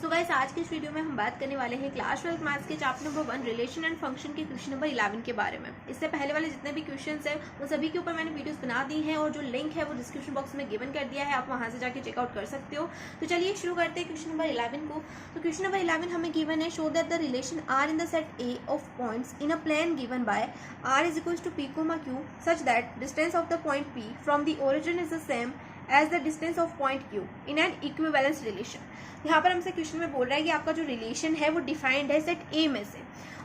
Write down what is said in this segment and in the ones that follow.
So guys आज के इस वीडियो में हम बात करने वाले हैं क्लास 12 मैथ्स के chapter number 1 relation and function के क्वेश्चन नंबर 11 के बारे में। इससे पहले वाले जितने भी क्वेश्चंस हैं वो सभी के ऊपर मैंने वीडियोस बना दी हैं और जो लिंक है वो डिस्क्रिप्शन बॉक्स में गिवन कर दिया है, आप वहां से जाके चेकआउट कर सकते हो। तो चलिए शुरू करते हैं क्वेश्चन नंबर 11 को। तो क्वेश्चन नंबर 11 हमें गिवन है, show that the relation R in the set A of points in a plane given by R is equals to P comma Q such that distance of the point P from the origin is the same as the distance of point Q in an equivalence relation. यहाँ पर हमसे question में बोल रहा है कि आपका जो रिलेशन है वो डिफाइंड है सेट ए में से,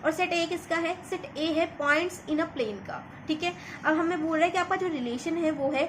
और सेट ए किसका है? सेट ए है पॉइंट्स इन अ प्लेन का। ठीक है, अब हमें बोल रहा है कि आपका जो रिलेशन है वो है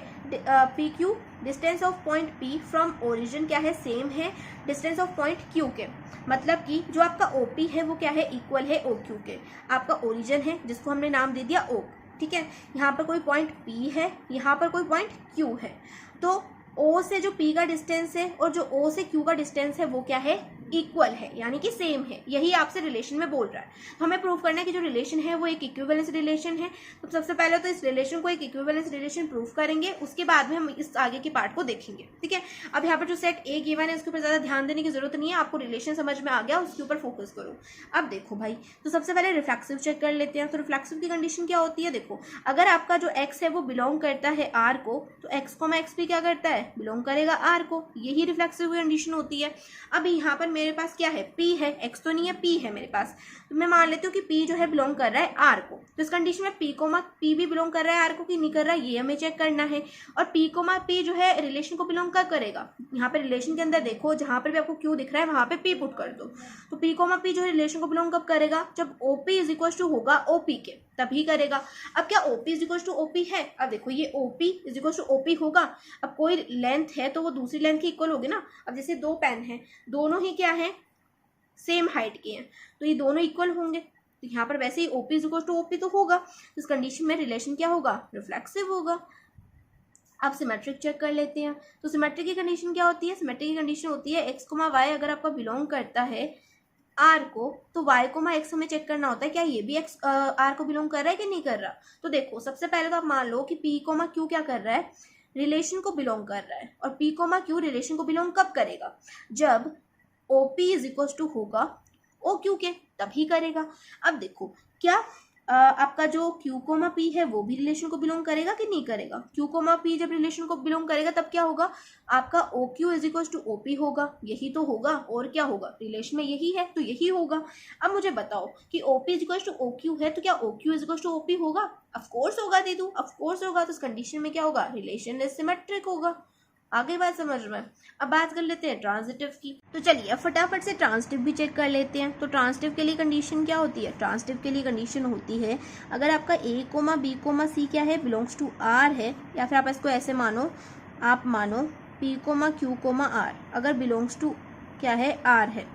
P Q, distance of point P from origin क्या है? सेम है डिस्टेंस ऑफ पॉइंट क्यू के। मतलब कि जो आपका ओपी है वो क्या है? इक्वल है ओ क्यू के। आपका ओरिजिन है जिसको हमने नाम दे दिया ओ। ठीक है, यहाँ पर कोई पॉइंट पी है, यहाँ पर कोई पॉइंट क्यू है, तो O से जो P का डिस्टेंस है और जो O से Q का डिस्टेंस है वो क्या है? इक्वल है, यानी कि सेम है। यही आपसे रिलेशन में बोल रहा है। तो हमें प्रूव करना है कि जो रिलेशन है वो एक इक्विवेलेंस रिलेशन है। तो सबसे पहले तो इस रिलेशन को एक इक्विवेलेंस रिलेशन प्रूव करेंगे, उसके बाद में हम इस आगे के पार्ट को देखेंगे। ठीक है, अब यहाँ पर जो सेट ए गिवन है उसके ऊपर ज्यादा ध्यान देने की जरूरत नहीं है, आपको रिलेशन समझ में आ गया, उसके ऊपर फोकस करो। अब देखो भाई, तो सबसे पहले रिफ्लेक्सिव चेक कर लेते हैं। तो रिफ्लेक्सिव की कंडीशन क्या होती है? देखो, अगर आपका जो एक्स है वो बिलोंग करता है आर को, तो एक्स को एक्स भी क्या करता है? बिलोंग करेगा आर को। यही रिफ्लेक्सिव की कंडीशन होती है। अब यहाँ पर मेरे पास क्या है? P है, X तो नहीं है, P है मेरे पास। तो मैं मान लेती हूँ कि P जो है बिलोंग कर रहा है R को। तो इस कंडीशन में P भी बिलोंग कर रहा है R को कि नहीं कर रहा है, ये हमें चेक करना है। और P जो है रिलेशन को बिलोंग कब करेगा? यहाँ पे रिलेशन के अंदर देखो, जहां पर भी आपको Q दिख रहा है वहां पे P पुट कर दो। तो P जो है रिलेशन को बिलोंग कब करेगा? जब OP इज इक्वल टू होगा OP के, तभी करेगा। अब क्या OP is equal to OP है? अब देखो, ये OP is equal to OP होगा। अब कोई लेंथ है तो वो दूसरी लेंथ के इक्वल होगी ना। अब जैसे दो पेन है, दोनों ही क्या है? सेम हाइट के हैं, तो ये दोनों इक्वल होंगे। तो यहाँ पर वैसे ही OP is equal to OP तो होगा। इस कंडीशन में रिलेशन क्या होगा? रिफ्लेक्सिव होगा। अब सिमेट्रिक चेक कर लेते हैं। तो सिमेट्रिक की कंडीशन क्या होती है? सिमेट्रिक की कंडीशन होती है x, y अगर आपका बिलोंग करता है r को, तो y, x हमें चेक करना होता है क्या ये भी x r को बिलोंग कर रहा है कि नहीं कर रहा। तो देखो, सबसे पहले तो आप मान लो कि p, q क्या कर रहा है? रिलेशन को बिलोंग कर रहा है। और p, q रिलेशन को बिलोंग कब करेगा? जब OP इज इक्वल टू होगा OQ के, तभी करेगा। अब देखो, क्या आपका जो Q, P है वो भी रिलेशन को बिलोंग करेगा कि नहीं करेगा? Q, P जब रिलेशन को बिलोंग करेगा तब क्या होगा? आपका OQ is equal to OP होगा। यही तो होगा, और क्या होगा? रिलेशन में यही है तो यही होगा। अब मुझे बताओ कि OP is equal to OQ है, तो क्या OQ is equal to OP होगा? ऑफकोर्स होगा दीदू, ऑफकोर्स होगा। तो इस कंडीशन में क्या होगा? रिलेशन इज सिमेट्रिक होगा। आगे बात समझ में। अब बात कर लेते हैं ट्रांजिटिव की। तो चलिए फटाफट से ट्रांजिटिव भी चेक कर लेते हैं। तो ट्रांजिटिव के लिए कंडीशन क्या होती है? ट्रांजिटिव के लिए कंडीशन होती है, अगर आपका A, B, C क्या है? बिलोंग्स टू R है, या फिर आप इसको ऐसे मानो, आप मानो P, Q, R अगर बिलोंग्स टू क्या है? R है,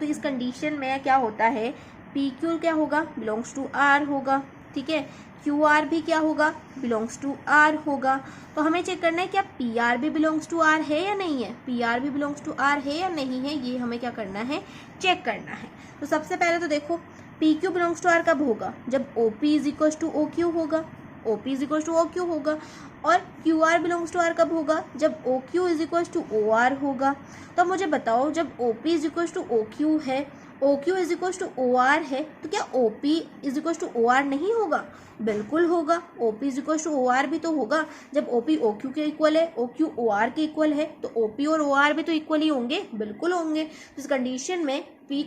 तो इस कंडीशन में क्या होता है? PQ क्या होगा? बिलोंग्स टू R होगा। ठीक है, QR भी क्या होगा? बिलोंग्स टू R होगा। तो हमें चेक करना है क्या PR भी बिलोंग्स टू R है या नहीं है? PR भी बिलोंग्स टू R है या नहीं है, ये हमें क्या करना है? चेक करना है। तो सबसे पहले तो देखो, PQ बिलोंग्स टू R कब होगा? जब OP is equal to OQ होगा। OP is equal to OQ होगा। और QR बिलोंग्स टू R कब होगा? जब OQ is equal to OR होगा। तो मुझे बताओ, जब OP is equal to OQ है, OQ is equal to OR है, तो क्या OP is equal to OR नहीं होगा? बिल्कुल होगा। OP is equal to OR भी तो होगा। जब OP OQ के इक्वल है, OQ OR के इक्वल है, तो OP और OR भी तो इक्वल ही होंगे। बिल्कुल होंगे। इस कंडीशन में P,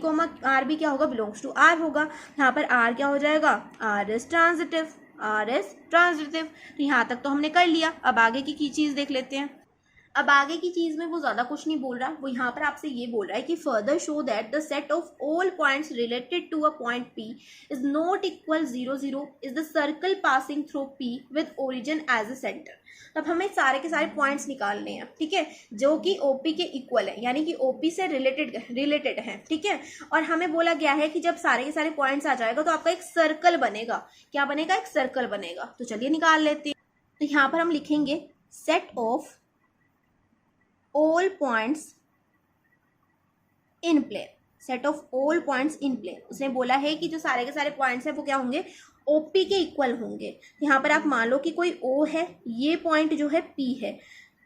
R भी क्या होगा? बिलोंग्स टू R होगा। यहाँ पर R क्या हो जाएगा? R is transitive. R is transitive. तो यहाँ तक तो हमने कर लिया। अब आगे की चीज देख लेते हैं। अब आगे की चीज में वो ज्यादा कुछ नहीं बोल रहा, वो यहाँ पर आपसे ये बोल रहा है कि further show that the set of all points related to a point P is not equal 0, 0 is the circle passing through P with origin as a centre. तब हमें सारे के सारे पॉइंट्स निकालने हैं, ठीक है, जो कि OP के इक्वल है, यानी कि OP से रिलेटेड है। ठीक है, और हमें बोला गया है कि जब सारे के सारे पॉइंट्स आ जाएगा तो आपका एक सर्कल बनेगा। क्या बनेगा? एक सर्कल बनेगा। तो चलिए निकाल लेते हैं। तो यहाँ पर हम लिखेंगे set of all points in plane, set of all points in plane. उसने बोला है कि जो सारे के सारे पॉइंट्स हैं वो क्या होंगे? OP के इक्वल होंगे। यहाँ पर आप मान लो कि कोई O है, ये पॉइंट जो है P है,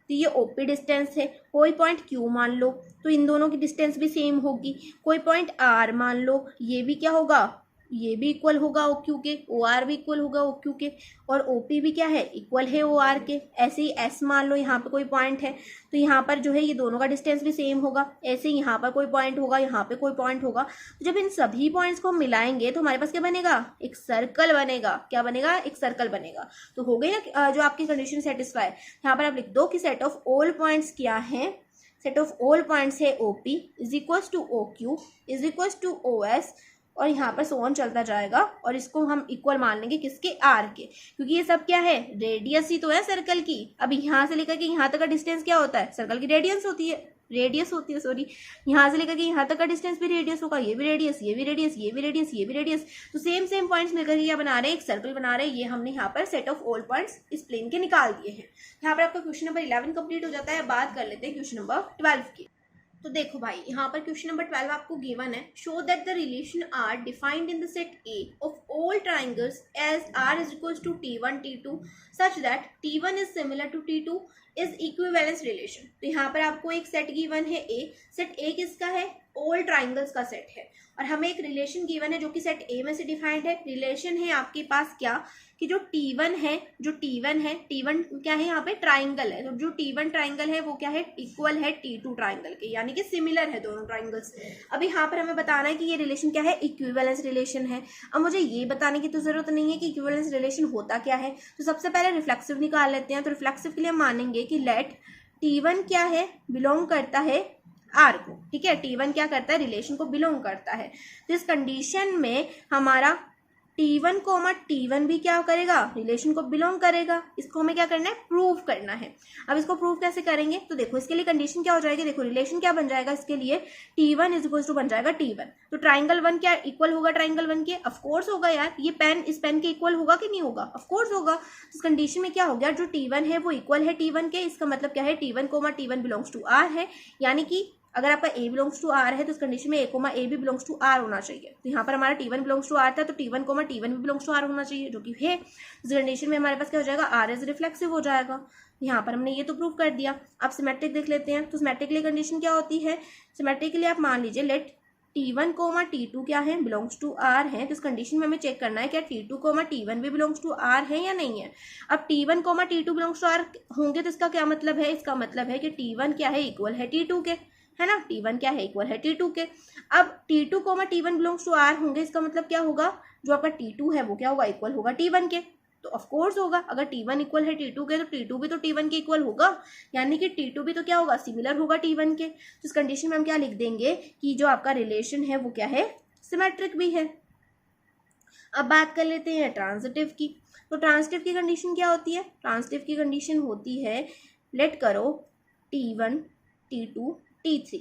तो ये OP डिस्टेंस है। कोई पॉइंट Q मान लो तो इन दोनों की डिस्टेंस भी सेम होगी। कोई पॉइंट R मान लो, ये भी क्या होगा, ये भी इक्वल होगा OQ के, OR भी इक्वल होगा OQ के, और OP भी क्या है, इक्वल है OR के। ऐसे ही S मान लो, यहाँ पे कोई पॉइंट है तो यहाँ पर जो है ये दोनों का डिस्टेंस भी सेम होगा। ऐसे ही यहाँ पर कोई पॉइंट होगा, यहाँ पे कोई पॉइंट होगा। तो जब इन सभी पॉइंट्स को हम मिलाएंगे तो हमारे पास क्या बनेगा, एक सर्कल बनेगा। क्या बनेगा, एक सर्कल बनेगा। तो हो गई ना जो आपकी कंडीशन सेटिस्फाई। यहाँ पर आप लिख दो कि सेट ऑफ ऑल पॉइंट्स क्या है, सेट ऑफ ऑल पॉइंट्स है OP is equals to OQ is equals to OS, और यहाँ पर सोन चलता जाएगा, और इसको हम इक्वल मान लेंगे किसके, R के, क्योंकि ये सब क्या है, रेडियस ही तो है सर्कल की। अब यहाँ से लेकर के यहाँ तक का डिस्टेंस क्या होता है, सर्कल की रेडियस होती है, सॉरी। यहाँ से लेकर के यहाँ तक का डिस्टेंस भी रेडियस होगा, ये भी रेडियस, ये भी रेडियस, ये भी रेडियस, ये भी रेडियस। तो सेम पॉइंट्स मिलकर के क्या बना रहे हैं, एक सर्कल बना रहे हैं। ये हमने यहाँ पर सेट ऑफ ऑल पॉइंट्स इस प्लेन के निकाल दिए हैं। यहाँ पर आपका क्वेश्चन नंबर 11 कंप्लीट हो जाता है। बात कर लेते हैं क्वेश्चन नंबर 12 की। तो देखो भाई, यहाँ पर क्वेश्चन नंबर 12 आपको गिवन है, show that the relation R defined in the set A of all triangles as R is equals to T1 T2 such that T1 is similar to T2 is equivalence relation. तो यहाँ पर आपको एक set given है ए। Set ए किसका है, all triangles का set है, और हमें एक रिलेशन गिवन है जो कि सेट ए में से डिफाइंड है। रिलेशन है आपके पास क्या, कि जो T1 है, T1 क्या है, यहाँ पे ट्राइंगल है, तो जो T1 ट्राइंगल है वो क्या है, इक्वल है T2 ट्राइंगल के, यानी कि सिमिलर है दोनों ट्राइंगल्स। अब यहाँ पर हमें बताना है कि ये रिलेशन क्या है, इक्विवेलेंस रिलेशन है। अब मुझे ये बताने की तो जरूरत नहीं है कि इक्विवेलेंस रिलेशन होता क्या है, तो सबसे पहले रिफ्लेक्सिव निकाल लेते हैं। तो रिफ्लेक्सिव के लिए हम मानेंगे कि लेट T1 क्या है, बिलोंग करता है R को, ठीक है। T1 क्या करता है, रिलेशन को बिलोंग करता है। तो इस कंडीशन में हमारा T1 T1 भी क्या करेगा, रिलेशन को बिलोंग करेगा। इसको हमें क्या करना है, प्रूव करना है। अब इसको प्रूव कैसे करेंगे, तो देखो इसके लिए कंडीशन क्या हो जाएगी, देखो रिलेशन क्या बन जाएगा इसके लिए, T1 इज इक्वल टू बन जाएगा T1। तो ट्राइंगल 1 क्या इक्वल होगा ट्राइंगल 1 के, ऑफकोर्स होगा यार। ये पेन इस पेन के इक्वल होगा कि नहीं होगा, ऑफकोर्स होगा। तो इस कंडीशन में क्या हो गया, जो T1 है वो इक्वल है T1 के। इसका मतलब क्या है, T1 T1 belongs to R है, यानी कि अगर आपका A बिलोंग्स टू R है तो इस कंडीशन में A भी बिलोंग्स टू R होना चाहिए। तो यहाँ पर हमारा T1 बिलोंग्स टू R था, तो T1 T1 भी बिलोंग्स टू R होना चाहिए, जो कि है। इस कंडीशन में हमारे पास क्या हो जाएगा, R इज रिफ्लेक्सिव हो जाएगा। यहाँ पर हमने ये तो प्रूव कर दिया। अब सिमेट्रिक देख लेते हैं। तो सिमेट्रिक के लिए कंडीशन क्या होती है, सिमेट्रिक के लिए आप मान लीजिए लेट T1 T2 क्या है, बिलोंग्स टू R है। तो इस कंडीशन में हमें चेक करना है क्या T2 T1 भी बिलोंग्स टू R है या नहीं है। अब T1 T2 belongs to R होंगे तो इसका क्या मतलब है, इसका मतलब है कि T1 क्या है, इक्वल है T2 के, है ना। T1 क्या है, इक्वल है T2 के। अब T2 T1 belongs to R होंगे, इसका मतलब क्या होगा, जो आपका T2 है वो क्या होगा, इक्वल होगा T1 के। तो ऑफ कोर्स होगा, अगर T1 इक्वल है T2 के तो T2 भी तो T1 के इक्वल होगा, यानी कि T2 भी तो क्या होगा, सिमिलर होगा T1 के। तो इस कंडीशन में हम क्या लिख देंगे कि जो आपका रिलेशन है वो क्या है, सिमेट्रिक भी है। अब बात कर लेते हैं ट्रांजिटिव की। तो ट्रांजिटिव की कंडीशन क्या होती है, ट्रांजिटिव की कंडीशन होती है, लेट करो T1 T2 T3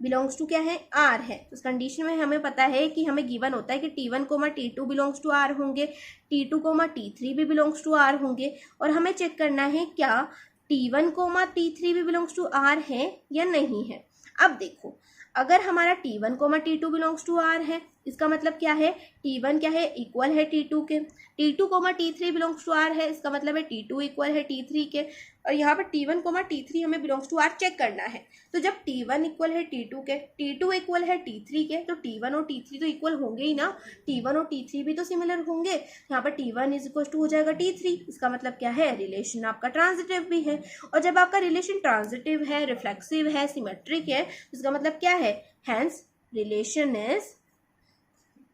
belongs to क्या है, R है। तो इस कंडीशन में हमें पता है कि हमें गिवन होता है कि T1 T2 belongs to R होंगे, T2 T3 भी बिलोंग्स टू R होंगे, और हमें चेक करना है क्या T1 T3 भी बिलोंग्स टू R है या नहीं है। अब देखो, अगर हमारा T1 T2 belongs to R है, इसका मतलब क्या है, T1 क्या है, इक्वल है T2 के। T2 T3 belongs to R है, इसका मतलब है T2 इक्वल है T3 के। और यहाँ पर T1 T3 हमें बिलोंग्स टू R चेक करना है। तो जब T1 इक्वल है T2 के, T2 इक्वल है T3 के, तो T1 और T3 तो इक्वल होंगे ही ना, T1 और T3 भी तो सिमिलर होंगे। यहाँ पर T1 इज इक्वल टू हो जाएगा T3। इसका मतलब क्या है, रिलेशन आपका ट्रांजिटिव भी है। और जब आपका रिलेशन ट्रांजिटिव है, रिफ्लेक्सिव है, सिमेट्रिक है, तो इसका मतलब क्या है, hence relation is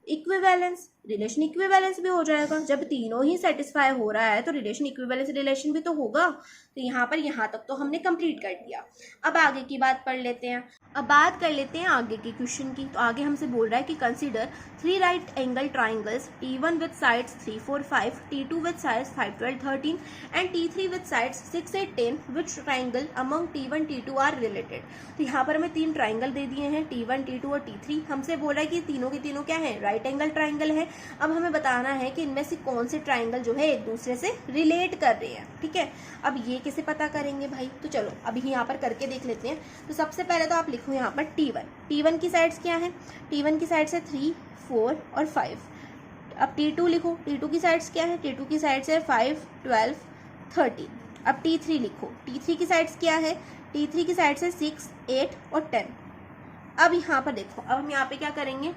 equivalence. Relation equivalence भी हो जाएगा। जब तीनों ही सेटिस्फाई हो रहा है तो रिलेशन इक्विवेलेंस रिलेशन भी तो होगा। तो यहाँ पर यहाँ तक तो हमने कंप्लीट कर दिया। अब आगे की बात पढ़ लेते हैं। अब बात कर लेते हैं आगे के क्वेश्चन की। तो आगे हमसे बोल रहा है कि consider 3 right angle triangles T1 with sides 3, 4, 5, T2 with sides 5, 12, 13 and T3 with sides 6, 8, 10 which triangle among T1 T2 are related. तो यहाँ पर हमें 3 ट्राइंगल दे दिए हैं, T1 T2 और T3। हमसे बोल रहा है कि तीनों के तीनों क्या है, राइट एंगल ट्राइंगल है। अब हमें बताना है कि इनमें से कौन से ट्राइंगल जो है एक दूसरे से रिलेट कर रहे हैं, ठीक है। अब ये कैसे पता करेंगे भाई, तो चलो अभी यहाँ पर करके देख लेते हैं। तो सबसे पहले तो आप लिखो यहाँ पर T1 की साइड्स क्या है, T1 की साइड्स है 3, 4 और 5। अब T2 लिखो, T2 की साइड्स क्या है, T2 की साइड्स है 5, 12, 13। अब T3 लिखो, T3 की साइड्स क्या है, T3 की साइड्स है 6, 8 और 10। अब यहाँ पर देखो, अब हम यहाँ पे क्या करेंगे,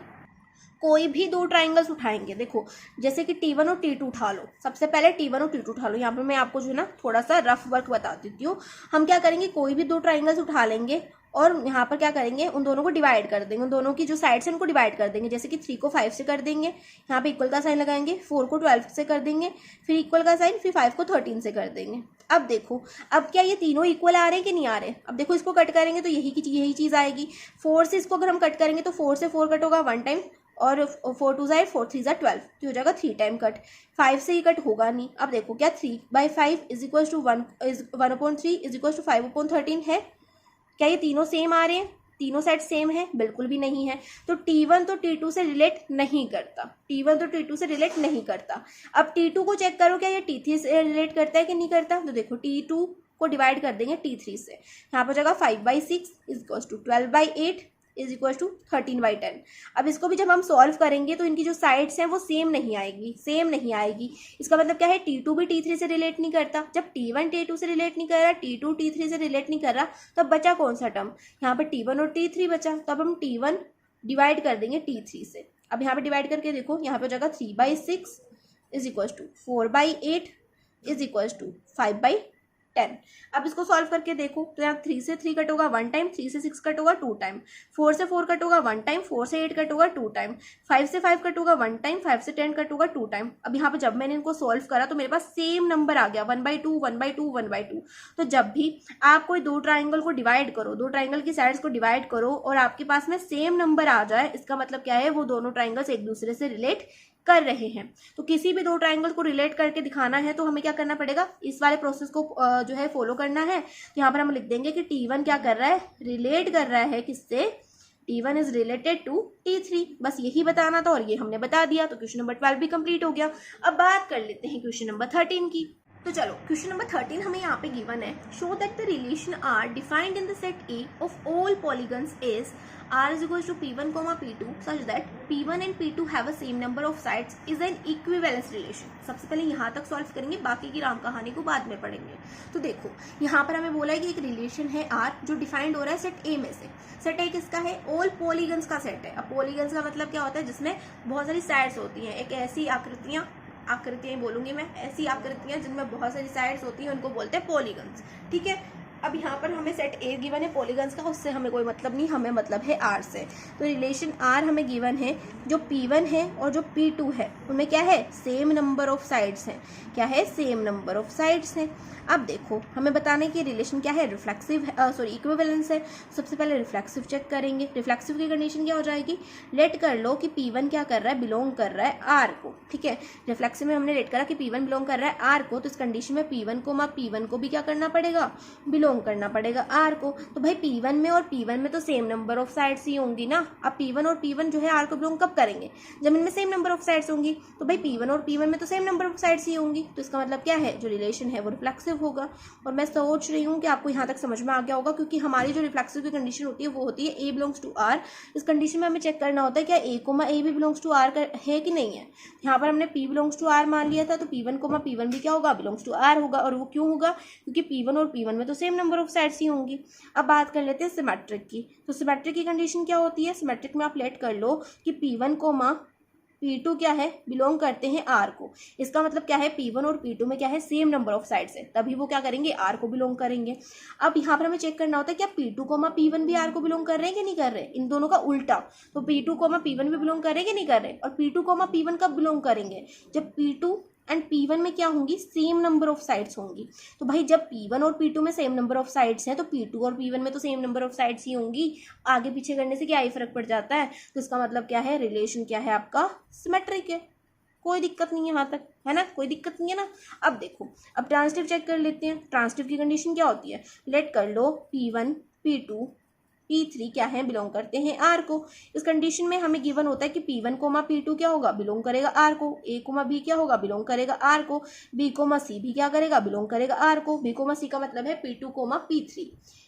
कोई भी दो ट्राइंगल्स उठाएंगे। देखो जैसे कि T1 और T2 उठा लो, सबसे पहले T1 और T2 उठा लो। यहाँ पे मैं आपको जो है ना थोड़ा सा रफ वर्क बता देती हूँ। हम क्या करेंगे, कोई भी दो ट्राइंगल्स उठा लेंगे और यहाँ पर क्या करेंगे, उन दोनों को डिवाइड कर देंगे, उन दोनों की जो साइड्स हैं उनको डिवाइड कर देंगे। जैसे कि 3 को 5 से कर देंगे, यहाँ पे इक्वल का साइन लगाएंगे, 4 को 12 से कर देंगे, फिर इक्वल का साइन, फिर 5 को 13 से कर देंगे। अब देखो, अब क्या ये तीनों इक्वल आ रहे हैं कि नहीं आ रहे? अब देखो इसको कट करेंगे तो यही चीज़ आएगी। 4 से इसको अगर हम कट करेंगे तो 4 से 4 कट होगा 1 टाइम, और 4 2 ज़ा 4 3 ज़ा 12, तो हो जाएगा 3 टाइम कट। 5 से ये कट होगा नहीं। अब देखो क्या 3/5 is equal to 1/3 is equal to 5/13 है? क्या ये तीनों सेम आ रहे हैं? तीनों सेट सेम है? बिल्कुल भी नहीं है। तो T1 तो T2 से रिलेट नहीं करता, T1 तो T2 से रिलेट नहीं करता। अब T2 को चेक करो, क्या ये T3 से रिलेट करता है कि नहीं करता? तो देखो T2 को डिवाइड कर देंगे T3 से, यहाँ पर जाएगा 5/6 is equal to 12/8 is equal to 13/10। अब इसको भी जब हम सॉल्व करेंगे तो इनकी जो साइड्स हैं वो सेम नहीं आएगी। इसका मतलब क्या है, T2 भी T3 से रिलेट नहीं करता। जब T1 T2 से रिलेट नहीं कर रहा, T2 T3 से रिलेट नहीं कर रहा, तब बचा कौन सा टर्म? यहाँ पर T1 और T3 बचा। तब हम T1 डिवाइड कर देंगे T3 से। अब यहाँ पे डिवाइड करके देखो, यहाँ पे हो जाएगा 3/6 is equal to 4/8 is equal to 5/10। अब इसको सॉल्व करके देखो, तो यहाँ 3 से 3 कट होगा 1 टाइम, 3 से 6 कट होगा 2 टाइम, 4 से 4 कट होगा 1 टाइम, 4 से 8 कट होगा 2 टाइम, 5 से 5 कट होगा 1 टाइम, 5 से 10 कट होगा 2 टाइम। अब यहाँ पे जब मैंने इनको सॉल्व करा तो मेरे पास सेम नंबर आ गया, 1/2 1/2 1/2। तो जब भी आप कोई दो ट्राइंगल को डिवाइड करो, दो ट्राइंगल की साइड्स को डिवाइड करो और आपके पास में सेम नंबर आ जाए, इसका मतलब क्या है, वो दोनों ट्राइंगल्स एक दूसरे से रिलेट कर रहे हैं। तो किसी भी दो ट्राइंगल को रिलेट करके दिखाना है तो हमें क्या करना पड़ेगा, इस वाले प्रोसेस को जो है फॉलो करना है। यहाँ पर हम लिख देंगे कि T1 क्या कर रहा है, रिलेट कर रहा है किससे, T1 is related to T3। बस यही बताना था और ये हमने बता दिया। तो क्वेश्चन नंबर 12 भी कंप्लीट हो गया। अब बात कर लेते हैं क्वेश्चन नंबर 13 की। तो चलो क्वेश्चन नंबर 13 हमें यहाँ पे गिवन है, show that the relation R defined in the set A of all polygons is R is equals to P1, P2 such that P1 and P2 have a same number of sides is an equivalence relation। सबसे पहले यहाँ तक solve करेंगे, बाकी की राम कहानी को बाद में पढ़ेंगे। तो देखो यहाँ पर हमें बोला है कि एक रिलेशन है R जो डिफाइंड हो रहा है सेट A में से। सेट A किसका है, ऑल पॉलीगन्स का सेट है। अब पॉलीगन्स का मतलब क्या होता है, जिसमें बहुत सारी साइड्स होती हैं। एक ऐसी आकृतियां बोलूंगी मैं, ऐसी आकृतियां जिनमें बहुत सारी साइड्स होती हैं, उनको बोलते हैं पॉलीगन्स। ठीक है। अब यहाँ पर हमें सेट ए गिवन है पॉलीगन्स का, उससे हमें कोई मतलब नहीं, हमें मतलब है आर से। तो रिलेशन आर हमें गिवन है, जो P1 है और जो P2 है उनमें क्या है, सेम नंबर ऑफ साइड्स हैं। क्या है, सेम नंबर ऑफ साइड्स हैं। अब देखो हमें बताने की रिलेशन क्या है, इक्विवेलेंस है। सबसे पहले रिफ्लेक्सिव चेक करेंगे। रिफ्लेक्सिव की कंडीशन क्या हो जाएगी, लेट कर लो कि P1 क्या कर रहा है, बिलोंग कर रहा है आर को। ठीक है, रिफ्लेक्सिव में हमने लेट करा कि P1 बिलोंग कर रहा है आर को, तो इस कंडीशन में P1 को भी क्या करना पड़ेगा, बिलोंग करना पड़ेगा आर को। तो भाई P1 में और P1 में तो सेम नंबर ऑफ साइड्स ही होंगी ना। अब P1 और P1 जो है आर को बिलोंग कब करेंगे, जब इनमें सेम नंबर ऑफ साइड्स होंगी। तो भाई P1 और P1 में तो सेम नंबर ऑफ साइड्स ही होंगी, तो इसका मतलब क्या है, जो रिलेशन है वो रिफ्लेक्सिव होगा। और मैं सोच रही हूँ कि आपको यहाँ तक समझ में आ गया होगा, क्योंकि हमारी जो रिफ्लेक्सिव की कंडीशन होती है वो होती है A बिलोंग्स टू आर। इस कंडीशन में हमें चेक करना होता है क्या A भी बिलोंग्स टू आर है कि नहीं है। यहाँ पर हमने P बिलोंग्स टू आर मान लिया था, तो P1 भी क्या होगा, बिलोंग्स टू आर होगा। और वो क्यों होगा, क्योंकि P1 और P1 में तो सेम नंबर ऑफ साइड्स ही होंगी। अब बात कर लेते हैं सिमेट्रिक की। तो सिमेट्रिक की कंडीशन क्या होती है, सिमेट्रिक में आप लेट कर लो कि P1, P2 क्या है, बिलोंग करते हैं आर को। इसका मतलब क्या है, P1 और P2 में क्या है, सेम नंबर ऑफ साइड्स है, तभी वो क्या करेंगे, आर को बिलोंग करेंगे। अब यहाँ पर हमें चेक करना होता है क्या P2, P1 भी आर को बिलोंग कर रहे हैं कि नहीं कर रहे, इन दोनों का उल्टा। तो P2, P1 भी बिलोंग कर रहे हैं कि नहीं कर रहे, और P2, P1 कब बिलोंग करेंगे, जब P2 एंड P1 में क्या होंगी, सेम नंबर ऑफ साइड्स होंगी। तो भाई जब P1 और P2 में सेम नंबर ऑफ साइड्स हैं, तो P2 और P1 में तो सेम नंबर ऑफ साइड्स ही होंगी। आगे पीछे करने से क्या ही फर्क पड़ जाता है। तो इसका मतलब क्या है, रिलेशन क्या है आपका, सिमेट्रिक है। कोई दिक्कत नहीं है वहां तक, है ना, कोई दिक्कत नहीं है ना। अब देखो, अब ट्रांसिटिव चेक कर लेते हैं। ट्रांसिटिव की कंडीशन क्या होती है, लेट कर लो P1, P2, P3 क्या है, बिलोंग करते हैं आर को। इस कंडीशन में हमें गिवन होता है कि P1, P2 क्या होगा, बिलोंग करेगा आर को। A, B क्या होगा, बिलोंग करेगा आर को। B, C भी क्या करेगा, बिलोंग करेगा आर को। B, C का मतलब है P2, P3।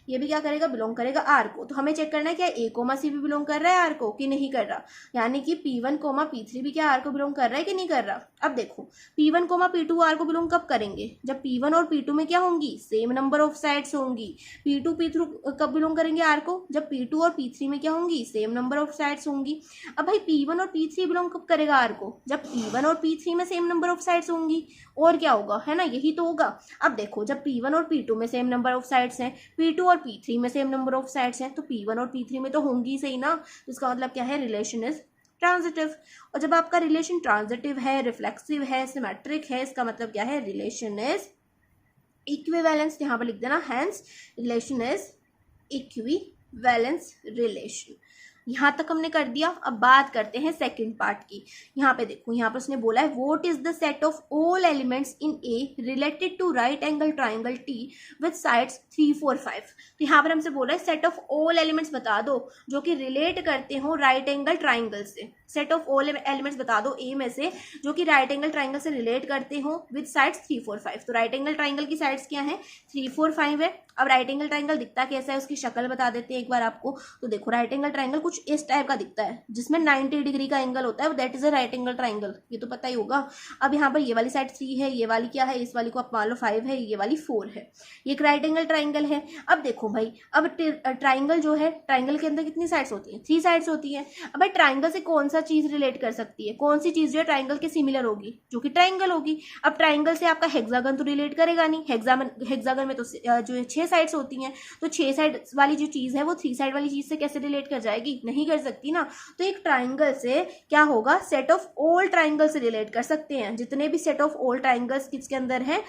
ये भी क्या करेगा, बिलोंग करेगा आर को। तो हमें चेक करना है क्या ए कोमा सी भी बिलोंग कर रहा है आर को कि नहीं कर रहा, यानी कि P1 कोमा P3 भी क्या आर को बिलोंग कर रहा है कि नहीं कर रहा। अब देखो P1 कोमा P2 आर को बिलोंग कब करेंगे, जब P1 और P2 में क्या होंगी, सेम नंबर ऑफ साइड्स होंगी। P2 P3 कब बिलोंग करेंगे आर को, जब P2 और P3 में क्या होंगी, सेम नंबर ऑफ साइड्स होंगी। अब भाई P1 और P3 बिलोंग कब करेगा आर को, जब P1 और P3 में सेम नंबर ऑफ साइड्स होंगी, और क्या होगा, है ना, यही तो होगा। अब देखो जब P1 और P2 में सेम नंबर ऑफ साइड्स हैं, P2 और P3 में सेम नंबर ऑफ साइड्स हैं, तो P1 और P3 में तो होंगी सही ना। तो इसका मतलब क्या है, रिलेशन इज ट्रांजिटिव। और जब आपका रिलेशन ट्रांजिटिव है, रिफ्लेक्सिव है, सिमेट्रिक है, इसका मतलब क्या है, रिलेशन इज इक्विवेलेंस। यहाँ पर लिख देना, hence relation is equivalence relation. यहाँ तक हमने कर दिया। अब बात करते हैं सेकंड पार्ट की। यहाँ पे देखो, यहाँ पर उसने बोला है what is the set of all elements in A related to right angle triangle T with sides 3, 4, 5। तो यहाँ पर हमसे बोला है सेट ऑफ ऑल एलिमेंट्स बता दो जो कि रिलेट करते हो राइट एंगल ट्राइंगल से। सेट ऑफ ऑल एलिमेंट्स बता दो ए में से जो कि राइट एंगल ट्राइंगल से रिलेट करते हो विद साइड्स 3, 4, 5। तो राइट एंगल ट्राइंगल की साइड्स क्या है, 3, 4, 5 है। अब राइट एंगल ट्राइंगल दिखता कैसा है, उसकी शक्ल बता देते हैं एक बार आपको। तो देखो राइट एंगल ट्राइंगल कुछ इस टाइप का दिखता है जिसमें 90 डिग्री का एंगल होता है, that is a right angle triangle, ये तो पता ही होगा। अब यहाँ पर ये वाली साइड 3 है, ये वाली क्या है, इस वाली को आप मान लो 5 है, ये वाली 4 है। ये एक राइट एंगल ट्राइंगल है। अब देखो भाई, अब ट्राइंगल जो है, ट्राइंगल के अंदर कितनी साइड्स होती हैं, 3 साइड्स होती हैं। अब भाई ट्राइंगल से कौन सा चीज रिलेट कर सकती है, कौन सी चीज जो है ट्राइंगल के सिमिलर होगी, जो कि ट्राइंगल होगी। अब ट्राइंगल से आपका हेक्सागन तो रिलेट करेगा नहीं, हेक्सागन में तो जो है 6 साइड्स होती हैं, तो 6 साइड वाली जो चीज है वो 3 साइड वाली चीज से कैसे रिलेट कर जाएगी, नहीं कर सकती ना। तो एक ट्राइंगल से क्या होगा, सेट ऑफ ऑल ट्राइंगल से रिलेट कर सकते हैं। जितने भी सेट ऑफ ऑल ट्राइंगल्स किसके अंदर है,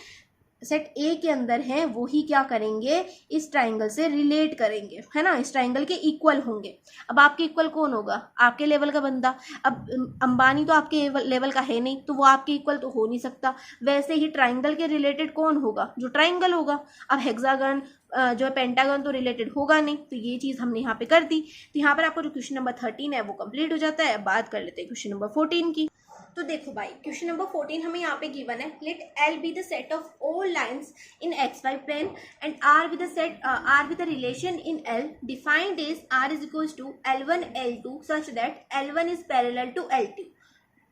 सेट ए के अंदर है, वो ही क्या करेंगे, इस ट्राइंगल से रिलेट करेंगे, है ना, इस ट्राइंगल के इक्वल होंगे। अब आपके इक्वल कौन होगा, आपके लेवल का बंदा। अब अंबानी तो आपके लेवल का है नहीं, तो वो आपके इक्वल तो हो नहीं सकता। वैसे ही ट्राइंगल के रिलेटेड कौन होगा, जो ट्राइंगल होगा। अब हेक्सागन जो है पेंटागन तो रिलेटेड होगा नहीं, तो ये चीज हमने यहाँ पे कर दी। तो यहाँ पर आपको जो क्वेश्चन नंबर 13 है वो कंप्लीट हो जाता है। बात कर लेते हैं क्वेश्चन नंबर 14 की। तो देखो भाई, क्वेश्चन नंबर 14 हमें यहाँ पे गिवन है, let L be the set of all lines in XY plane and R with the set R with the relation in L defined is R is equals to L1 L2 such that L1 is parallel to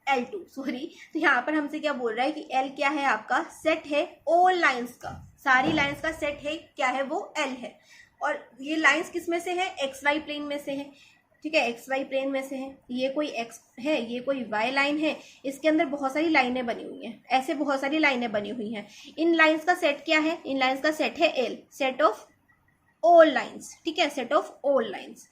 L2 sorry. तो यहाँ पर हमसे क्या बोल रहा है कि L क्या है, आपका सेट है ऑल लाइंस का, सारी लाइंस का सेट है, क्या है वो L है। और ये लाइंस किस में से है, XY प्लेन में से है, ठीक है, XY प्लेन में से है। ये कोई X है, ये कोई Y लाइन है, इसके अंदर बहुत सारी लाइनें बनी हुई हैं, ऐसे बहुत सारी लाइनें बनी हुई हैं। इन लाइंस का सेट क्या है, इन लाइंस का सेट है L, set of all lines, ठीक है, सेट ऑफ ऑल लाइंस।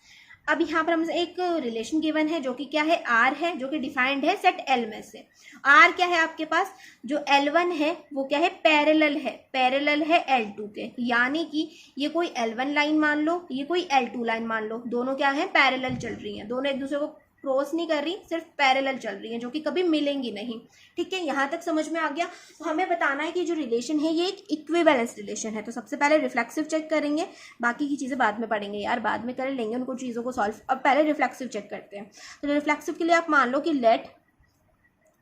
अब यहाँ पर हमसे एक रिलेशन गिवन है जो कि क्या है, R है, जो कि डिफाइंड है सेट L में से। R क्या है आपके पास, जो L1 है वो क्या है, पैरेलल है L2 के, यानी कि ये कोई L1 लाइन मान लो, ये कोई L2 लाइन मान लो, दोनों क्या है, पैरेलल चल रही हैं, दोनों एक दूसरे को क्रॉस नहीं कर रही, सिर्फ पैरेलल चल रही हैं, जो कि कभी मिलेंगी नहीं। ठीक है, यहाँ तक समझ में आ गया। तो हमें बताना है कि जो रिलेशन है ये एक इक्विवेलेंस रिलेशन है। तो सबसे पहले रिफ्लेक्सिव चेक करेंगे, बाकी की चीज़ें बाद में पढ़ेंगे यार, बाद में कर लेंगे उनको चीज़ों को सॉल्व। अब पहले रिफ्लेक्सिव चेक करते हैं। तो रिफ्लेक्सिव के लिए आप मान लो कि लेट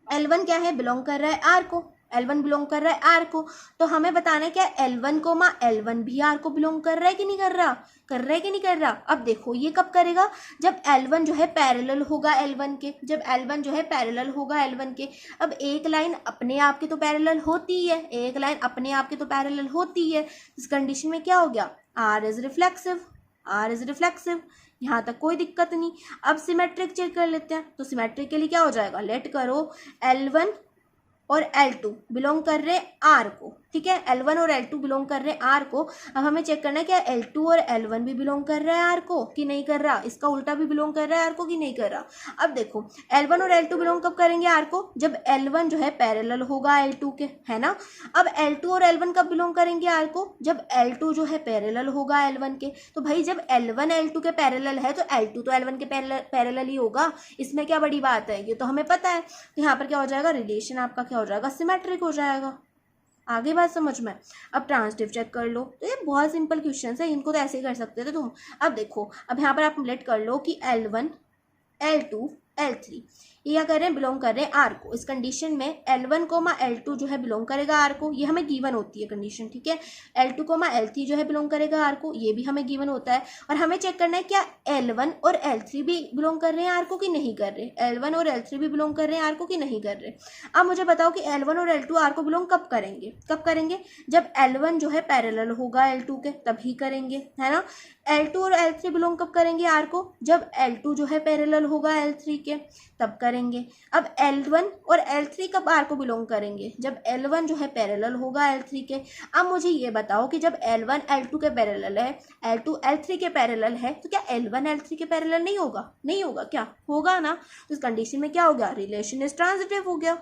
L1 क्या है, बिलोंग कर रहा है R को, L1 बिलोंग कर रहा है R को। तो हमें बताना है क्या L1 कोमा L1 भी R को बिलोंग कर रहा है कि नहीं कर रहा, कर रहा है कि नहीं कर रहा। अब देखो ये कब करेगा, जब L1 जो है पैरेलल होगा L1 के, जब L1 जो है पैरेलल होगा L1 के। अब एक लाइन अपने आप के तो पैरेलल होती है, एक लाइन अपने आप के तो पैरेलल होती है। इस कंडीशन में क्या हो गया, R is reflexive, R is reflexive. यहाँ तक कोई दिक्कत नहीं। अब सिमेट्रिक चेक कर लेते हैं। तो सिमेट्रिक के लिए क्या हो जाएगा, लेट करो L1 और L2 बिलोंग कर रहे R को, ठीक है, L1 और L2 बिलोंग कर रहे R को। अब हमें चेक करना है क्या L2 और L1 भी बिलोंग कर रहा है R को कि नहीं कर रहा, इसका उल्टा भी बिलोंग कर रहा है R को कि नहीं कर रहा। अब देखो L1 और L2 बिलोंग कब करेंगे R को, जब L1 जो है पैरेलल होगा L2 के, है ना। अब L2 और L1 कब बिलोंग करेंगे R को, जब L2 जो है पैरेलल होगा L1 के। तो भाई जब L1 L2 के पैरेलल है तो L2 तो L1 के पैरेलल ही होगा, इसमें क्या बड़ी बात है, ये तो हमें पता है। तो यहाँ पर क्या हो जाएगा, रिलेशन आपका क्या हो जाएगा, सिमेट्रिक हो जाएगा। आगे बात समझ में। अब ट्रांजिटिव चेक कर लो। तो ये बहुत सिंपल क्वेश्चन है, इनको तो ऐसे ही कर सकते थे तुम। अब देखो, अब यहाँ पर आप लेट कर लो कि L1 L2 L3, ये क्या कर रहे हैं, बिलोंग कर रहे हैं R को। इस कंडीशन में L1, L2 जो है बिलोंग करेगा R को, ये हमें गिवन होती है कंडीशन, ठीक है। L2, L3 जो है बिलोंग करेगा R को, ये भी हमें गिवन होता है। और हमें चेक करना है क्या L1 और L3 भी बिलोंग कर रहे हैं R को कि नहीं कर रहे, L1 और L3 भी बिलोंग कर रहे हैं R को कि नहीं कर रहे। अब मुझे बताओ कि L1 और L2 R को बिलोंग कब करेंगे, कब करेंगे, जब L1 जो है पैरेलल होगा L2 के, तभी करेंगे, है ना। L2 और L3 बिलोंग कब करेंगे R को, जब L2 जो है पैरेलल होगा L3 के, तब करेंगे। अब L1 और L3 कब R को बिलोंग करेंगे, जब L1 जो है पैरेलल होगा L3 के। अब मुझे ये बताओ कि जब L1 L2 के पैरेलल है, L2 L3 के पैरेलल है, तो क्या L1 L3 के पैरेलल नहीं होगा, नहीं होगा, क्या होगा ना। तो इस कंडीशन में क्या हो गया, रिलेशन इज ट्रांजिटिव हो गया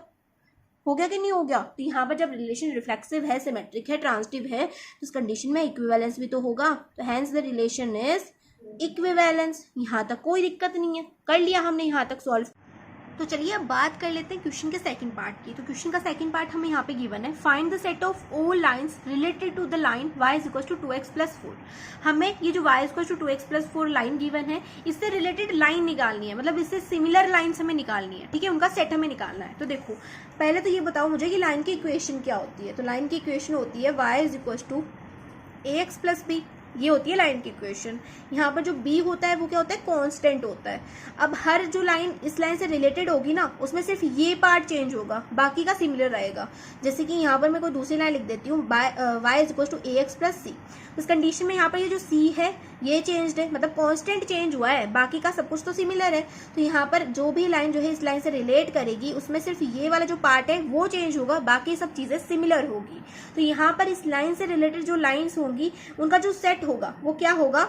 कि नहीं हो गया। तो यहाँ पर जब रिलेशन रिफ्लेक्सिव है, सिमेट्रिक है, ट्रांजिटिव है, तो इस कंडीशन में इक्विवेलेंस भी तो होगा। तो hence the relation is equivalence. यहाँ तक कोई दिक्कत नहीं है, कर लिया हमने यहाँ तक सॉल्व। तो चलिए अब बात कर लेते हैं क्वेश्चन के सेकंड पार्ट की। तो क्वेश्चन का सेकंड पार्ट हमें यहाँ पे गिवन है, find the set of all lines related to the line y is equal to 2x plus 4। हमें ये जो y is equal to 2x plus 4 line given है, इससे रिलेटेड लाइन निकालनी है, मतलब इससे सिमिलर लाइन्स हमें निकालनी है, ठीक है, उनका सेट हमें निकालना है। तो देखो पहले तो ये बताओ मुझे कि लाइन की इक्वेशन क्या होती है। तो लाइन की इक्वेशन होती है y is equal to ax plus b, ये होती है लाइन की इक्वेशन। यहाँ पर जो b होता है वो क्या होता है, कांस्टेंट होता है। अब हर जो लाइन इस लाइन से रिलेटेड होगी ना, उसमें सिर्फ ये पार्ट चेंज होगा, बाकी का सिमिलर रहेगा। जैसे कि यहाँ पर मैं कोई दूसरी लाइन लिख देती हूँ, y is equal to ax plus c। उस कंडीशन में यहाँ पर ये जो c है ये चेंज्ड है, मतलब कांस्टेंट चेंज हुआ है, बाकी का सब कुछ तो सिमिलर है। तो यहाँ पर जो भी लाइन जो है इस लाइन से रिलेट करेगी, उसमें सिर्फ ये वाला जो पार्ट है वो चेंज होगा, बाकी सब चीजें सिमिलर होगी। तो यहाँ पर इस लाइन से रिलेटेड जो लाइन्स होंगी उनका जो सेट होगा वो क्या होगा,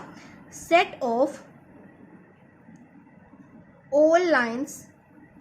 सेट ऑफ ऑल लाइन्स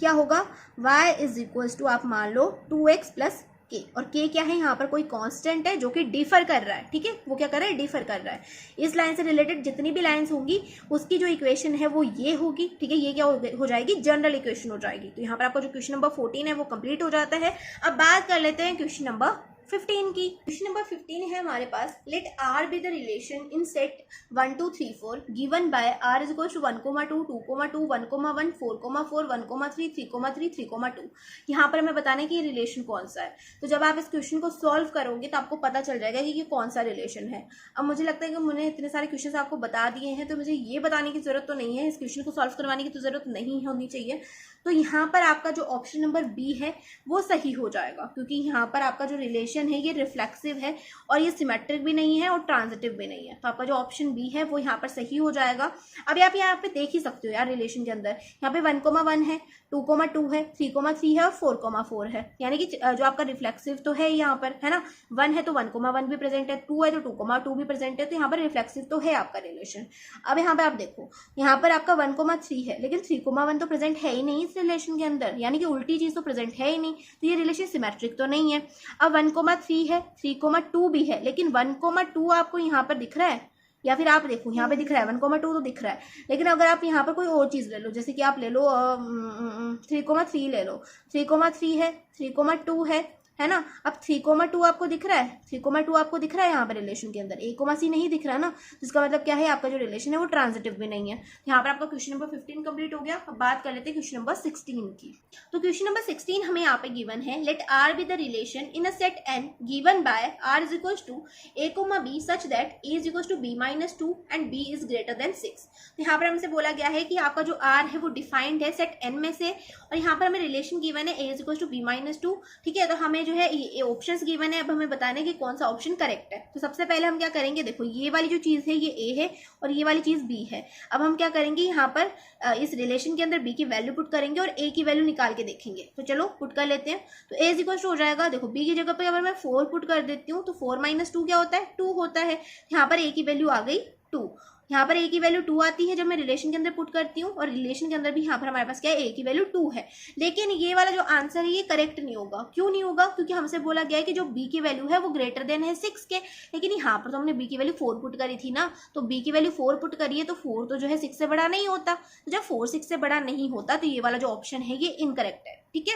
क्या होगा, y इज इक्वल टू आप मान लो 2x प्लस k। और k क्या है, यहाँ पर कोई कांस्टेंट है जो कि डिफर कर रहा है, ठीक है, वो क्या कर रहा है, डिफर कर रहा है। इस लाइन से रिलेटेड जितनी भी लाइंस होंगी उसकी जो इक्वेशन है वो ये होगी, ठीक है, ये क्या हो जाएगी, जनरल इक्वेशन हो जाएगी। तो यहाँ पर आपका जो क्वेश्चन नंबर 14 है वो कंप्लीट हो जाता है। अब बात कर लेते हैं क्वेश्चन नंबर 15 की। क्वेश्चन नंबर 15 है हमारे पास, let R be the relation in set 1 2 3 4 given by R is equal to 1, 2, 2, 1, 1, 4, 4, 1, 3, 3, 3, 2। यहाँ पर हमें बताना है कि ये रिलेशन कौन सा है। तो जब आप इस क्वेश्चन को सॉल्व करोगे तो आपको पता चल जाएगा कि ये कौन सा रिलेशन है। अब मुझे लगता है कि मैंने इतने सारे क्वेश्चन आपको बता दिए हैं, तो मुझे ये बताने की जरूरत तो नहीं है, इस क्वेश्चन को सॉल्व करवाने की तो जरूरत नहीं होनी चाहिए। तो यहाँ पर आपका जो ऑप्शन नंबर बी है वो सही हो जाएगा, क्योंकि यहाँ पर आपका जो रिलेशन है ये रिफ्लेक्सिव है और ये सिमेट्रिक भी नहीं है और ट्रांजिटिव भी नहीं है। तो आपका जो ऑप्शन बी है वो यहाँ पर सही हो जाएगा। अब आप यहाँ पे देख ही सकते हो यार, रिलेशन के अंदर यहाँ पे 1,1 है, 2,2 है, 3,3 है और 4,4 है, यानी कि जो आपका रिफ्लेक्सिव तो है यहाँ पर, है ना। 1 है तो 1,1 भी प्रेजेंट है, 2 है तो 2,2 भी प्रेजेंट है, तो यहाँ पर रिफ्लेक्सिव तो है आपका रिलेशन। अब यहाँ पे आप देखो, यहाँ पर आपका 1,3 है, लेकिन 3,1 तो प्रेजेंट है ही नहीं इस रिलेशन के अंदर, यानी कि उल्टी चीज तो प्रेजेंट है ही नहीं, तो ये रिलेशन सिमेट्रिक तो नहीं है। अब 1,3 है, 3,2 भी है, लेकिन 1,2 आपको यहाँ पर दिख रहा है, या फिर आप देखो यहाँ पे दिख रहा है 1,2 तो दिख रहा है, लेकिन अगर आप यहाँ पर कोई और चीज ले लो, जैसे कि आप ले लो 3,3 ले लो, 3,3 है, 3,2 है ना। अब 3,2 आपको दिख रहा है, 3,2 आपको दिख रहा है यहाँ पर रिलेशन के अंदर, A,C नहीं दिख रहा ना, जिसका मतलब क्या है, आपका जो रिलेशन है वो ट्रांजिटिव भी नहीं है। यहाँ पर आपका क्वेश्चन नंबर 15 कंप्लीट हो गया। अब बात कर लेते हैं क्वेश्चन नंबर 16 की। तो क्वेश्चन नंबर 16 हमें यहाँ पे गिवन है, let R be the relation in a set N given by R is equal to A, B such that A is equal to B-2 and B is greater than 6। तो यहाँ पर हमसे बोला गया है कि आपका जो R है वो डिफाइंड है सेट N में से, और यहाँ पर हमें रिलेशन गिवन है A is equal to B-2, ठीक है। तो हमें जो है ये ऑप्शंस गिवन है, अब हमें बताना है कि कौन सा ऑप्शन करेक्ट है। तो सबसे पहले हम क्या करेंगे, देखो ये वाली जो चीज है ये A है और ये वाली चीज B है। अब हम क्या करेंगे, यहाँ पर इस रिलेशन के अंदर B की वैल्यू पुट करेंगे और A की वैल्यू निकाल के देखेंगे। तो चलो पुट कर लेते हैं। तो A इज इक्वल टू हो जाएगा, देखो B की जगह पर अगर मैं 4 पुट कर देती हूँ तो 4-2 क्या होता है, 2 होता है। यहाँ पर A की वैल्यू आ गई 2, यहाँ पर A की वैल्यू 2 आती है जब मैं रिलेशन के अंदर पुट करती हूँ, और रिलेशन के अंदर भी यहाँ पर हमारे पास क्या है, A की वैल्यू 2 है। लेकिन ये वाला जो आंसर है ये करेक्ट नहीं होगा। क्यों नहीं होगा, क्योंकि हमसे बोला गया है कि जो B की वैल्यू है वो ग्रेटर देन है 6 के, लेकिन यहाँ पर तो हमने B की वैल्यू 4 पुट करी थी ना, तो B की वैल्यू 4 पुट करी है तो 4 तो जो है 6 से बड़ा नहीं होता। तो जब 4 6 से बड़ा नहीं होता तो ये वाला जो ऑप्शन है ये इनकरेक्ट है। ठीक है।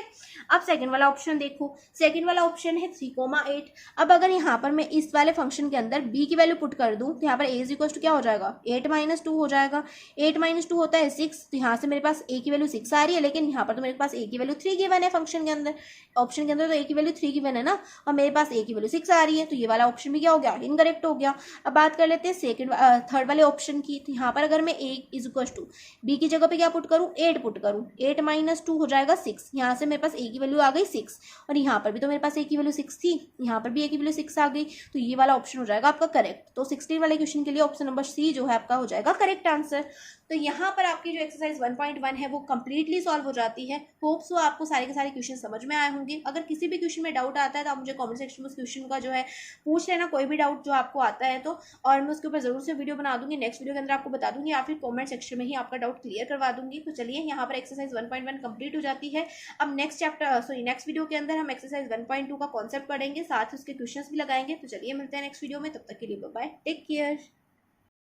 अब सेकंड वाला ऑप्शन देखो, सेकंड वाला ऑप्शन है 3,8। अब अगर यहाँ पर मैं इस वाले फंक्शन के अंदर b की वैल्यू पुट कर दूं तो यहाँ पर a इज इक्वल टू क्या हो जाएगा, 8 - 2 हो जाएगा। 8 - 2 होता है 6, तो यहाँ से मेरे पास a की वैल्यू 6 आ रही है, लेकिन यहाँ पर तो मेरे पास a की वैल्यू 3 गिवन है फंक्शन के अंदर, ऑप्शन के अंदर तो a की वैल्यू 3 गिवन है ना, और मेरे पास a की वैल्यू 6 आ रही है, तो ये वाला ऑप्शन भी क्या हो गया, इनकरेक्ट हो गया। अब बात कर लेते हैं थर्ड वाले ऑप्शन की। तो यहाँ पर अगर मैं a is equal to b की जगह पे क्या पुट करूँ, 8 पुट करूँ, 8 - 2 हो जाएगा 6, यहाँ से मेरे पास a की वैल्यू आ गई 6, और यहाँ पर भी तो मेरे पास a की वैल्यू 6 थी, यहाँ पर भी a की वैल्यू 6 आ गई, तो ये वाला ऑप्शन हो जाएगा आपका करेक्ट। तो 16 वाले क्वेश्चन के लिए ऑप्शन नंबर सी जो है आपका हो जाएगा करेक्ट आंसर। तो यहाँ पर आपकी जो एक्सरसाइज 1.1 है वो कंप्लीटली सॉल्व हो जाती है। होप सो आपको सारे के सारे क्वेश्चन समझ में आए होंगे। अगर किसी भी क्वेश्चन में डाउट आता है तो आप मुझे कमेंट सेक्शन में उस क्वेश्चन का जो है पूछ लेना, कोई भी डाउट जो आपको आता है तो, और मैं उसके ऊपर जरूर से वीडियो बना दूंगी, नेक्स्ट वीडियो के अंदर आपको बता दूंगी, या फिर कॉमेंट सेक्शन में ही आपका डाउट क्लियर करवा दूंगी। तो चलिए यहाँ पर एक्सरसाइज 1.1 कंप्लीट हो जाती है। अब नेक्स्ट वीडियो के अंदर हम एक्सरसाइज 1.2 का कॉन्सेप्ट पढ़ेंगे, साथ ही उसके क्वेश्चंस भी लगाएंगे। तो चलिए मिलते हैं नेक्स्ट वीडियो में, तब तक के लिए बाय बाय, टेक केयर।